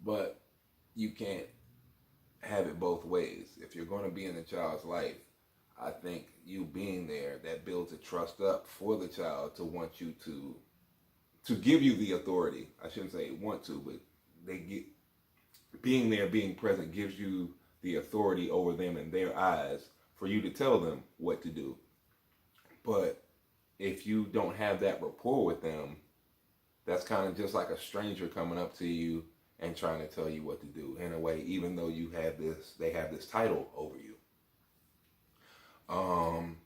But you can't have it both ways. If you're going to be in the child's life, I think you being there, that builds a trust up for the child to want you to give you the authority. I shouldn't say want to, but they get being there, being present gives you the authority over them in their eyes for you to tell them what to do. But if you don't have that rapport with them, that's kind of just like a stranger coming up to you and trying to tell you what to do in a way, even though they have this title over you. Um,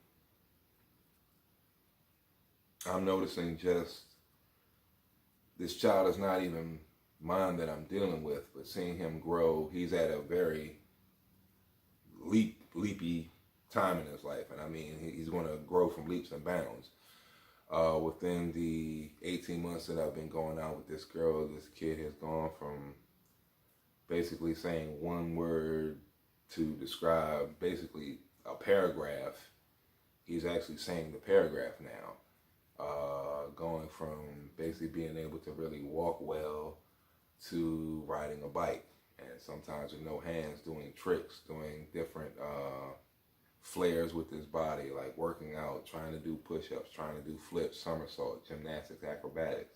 I'm noticing just this child is not even mine that I'm dealing with, but seeing him grow, he's at a very leapy time in his life, and I mean he's going to grow from leaps and bounds. Within the 18 months that I've been going out with this girl, this kid has gone from basically saying one word to describe basically a paragraph. He's actually saying the paragraph now. Going from basically being able to really walk well to riding a bike, and sometimes with no hands, doing tricks, doing different flares with his body, like working out, trying to do push-ups, trying to do flips, somersaults, gymnastics, acrobatics.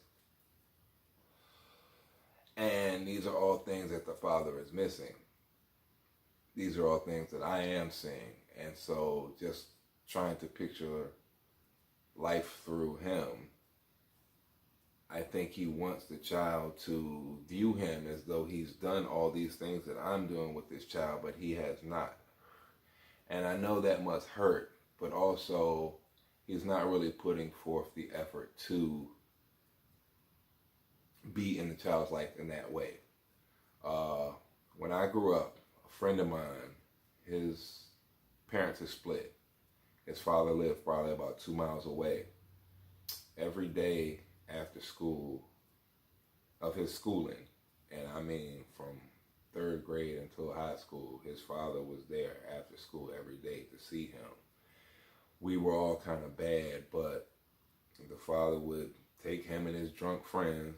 And these are all things that the father is missing. These are all things that I am seeing. And so just trying to picture life through him, I think he wants the child to view him as though he's done all these things that I'm doing with this child, but he has not. And I know that must hurt, but also he's not really putting forth the effort to be in the child's life in that way. When I grew up, a friend of mine, his parents had split. His father lived probably about 2 miles away. Every day after school, of his schooling, and I mean from third grade until high school, his father was there after school every day to see him. We were all kind of bad, but the father would take him and his drunk friends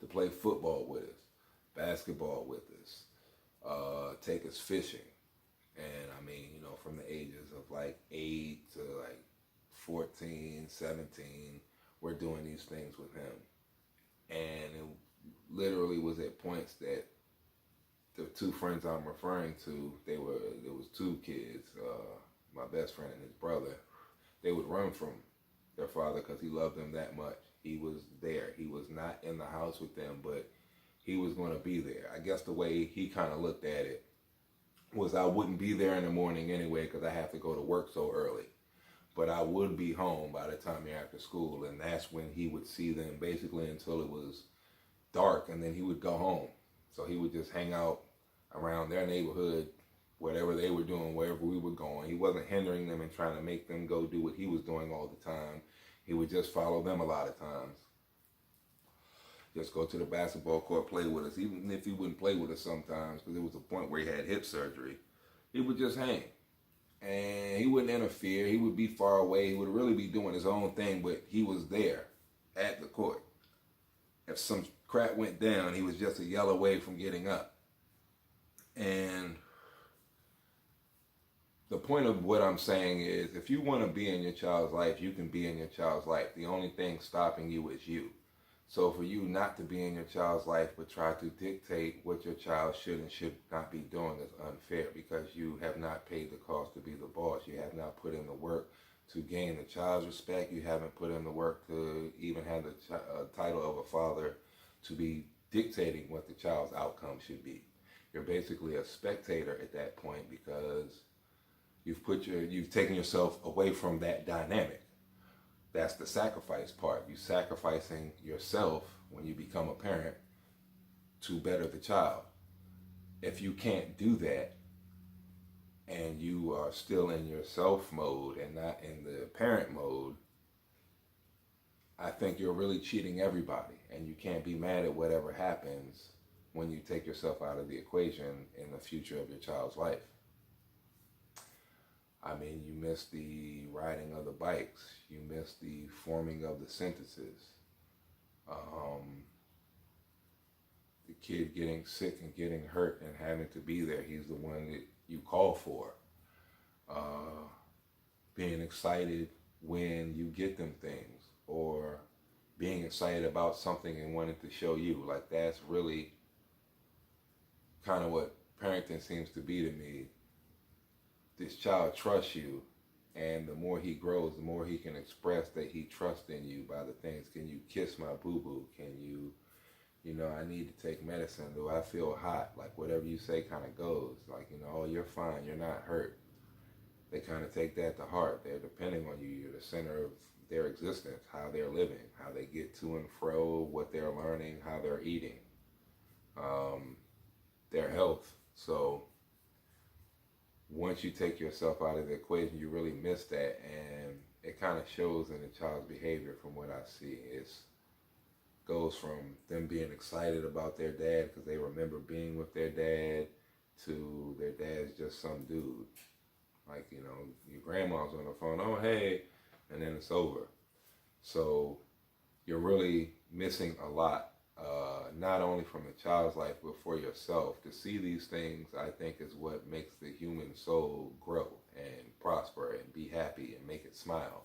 to play football with us, basketball with us, take us fishing. And I mean, you know, from the ages of like 8 to like 14, 17, we're doing these things with him. And it literally was at points that the two friends I'm referring to, there was two kids, my best friend and his brother. They would run from their father because he loved them that much. He was there. He was not in the house with them, but he was going to be there. I guess the way he kind of looked at it was I wouldn't be there in the morning anyway because I have to go to work so early. But I would be home by the time you're after school, and that's when he would see them basically until it was dark, and then he would go home. So he would just hang out around their neighborhood, whatever they were doing, wherever we were going. He wasn't hindering them and trying to make them go do what he was doing all the time. He would just follow them a lot of times. Just go to the basketball court, play with us. Even if he wouldn't play with us sometimes, because there was a point where he had hip surgery, he would just hang. And he wouldn't interfere. He would be far away. He would really be doing his own thing, but he was there at the court. If some crap went down, he was just a yell away from getting up. And the point of what I'm saying is, if you want to be in your child's life, you can be in your child's life. The only thing stopping you is you. So for you not to be in your child's life but try to dictate what your child should and should not be doing is unfair, because you have not paid the cost to be the boss. You have not put in the work to gain the child's respect. You haven't put in the work to even have the title of a father to be dictating what the child's outcome should be. You're basically a spectator at that point, because you've taken yourself away from that dynamic. That's the sacrifice part. You're sacrificing yourself when you become a parent to better the child. If you can't do that and you are still in your self mode and not in the parent mode, I think you're really cheating everybody, and you can't be mad at whatever happens when you take yourself out of the equation in the future of your child's life. I mean, you miss the riding of the bikes. You miss the forming of the sentences. kid getting sick and getting hurt and having to be there. He's the one that you call for. Being excited when you get them things, or being excited about something and wanting to show you. Like, that's really kind of what parenting seems to be to me. This child trusts you, and the more he grows, the more he can express that he trusts in you by the things. Can you kiss my boo-boo? Can you, I need to take medicine. Do I feel hot? Like, whatever you say kind of goes. Like, oh, you're fine. You're not hurt. They kind of take that to heart. They're depending on you. You're the center of their existence, how they're living, how they get to and fro, what they're learning, how they're eating, their health. So once you take yourself out of the equation, you really miss that, and it kind of shows in the child's behavior from what I see. It goes from them being excited about their dad because they remember being with their dad, to their dad's just some dude. Like, your grandma's on the phone, oh, hey, and then it's over. So you're really missing a lot, not only from the child's life, but for yourself. To see these things, I think, is what makes the human soul grow and prosper and be happy and make it smile.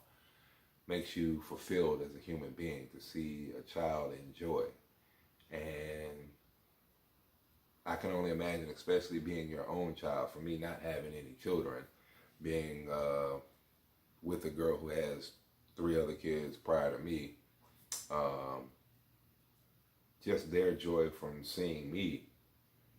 Makes you fulfilled as a human being to see a child enjoy. And I can only imagine, especially being your own child, for me not having any children, being with a girl who has 3 other kids prior to me, just their joy from seeing me,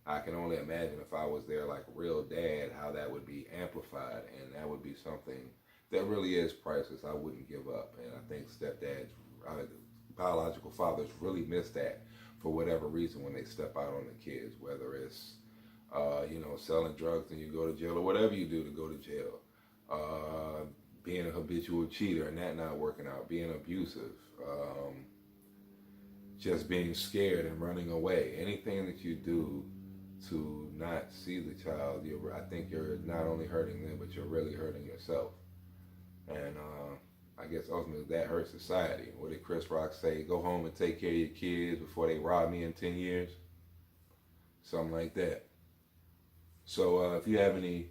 I can only imagine if I was their real dad, how that would be amplified, and that would be something that really is priceless. I wouldn't give up, and I think stepdads, biological fathers, really miss that for whatever reason when they step out on the kids, whether it's selling drugs and you go to jail, or whatever you do to go to jail, being a habitual cheater and that not working out, being abusive, just being scared and running away. Anything that you do to not see the child, I think you're not only hurting them, but you're really hurting yourself. And I guess ultimately that hurts society. What did Chris Rock say? Go home and take care of your kids before they rob me in 10 years. Something like that. So if you have any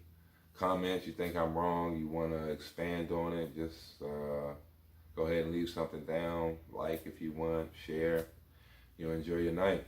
comments, you think I'm wrong, you want to expand on it, just go ahead and leave something down. Like if you want, share. Enjoy your night.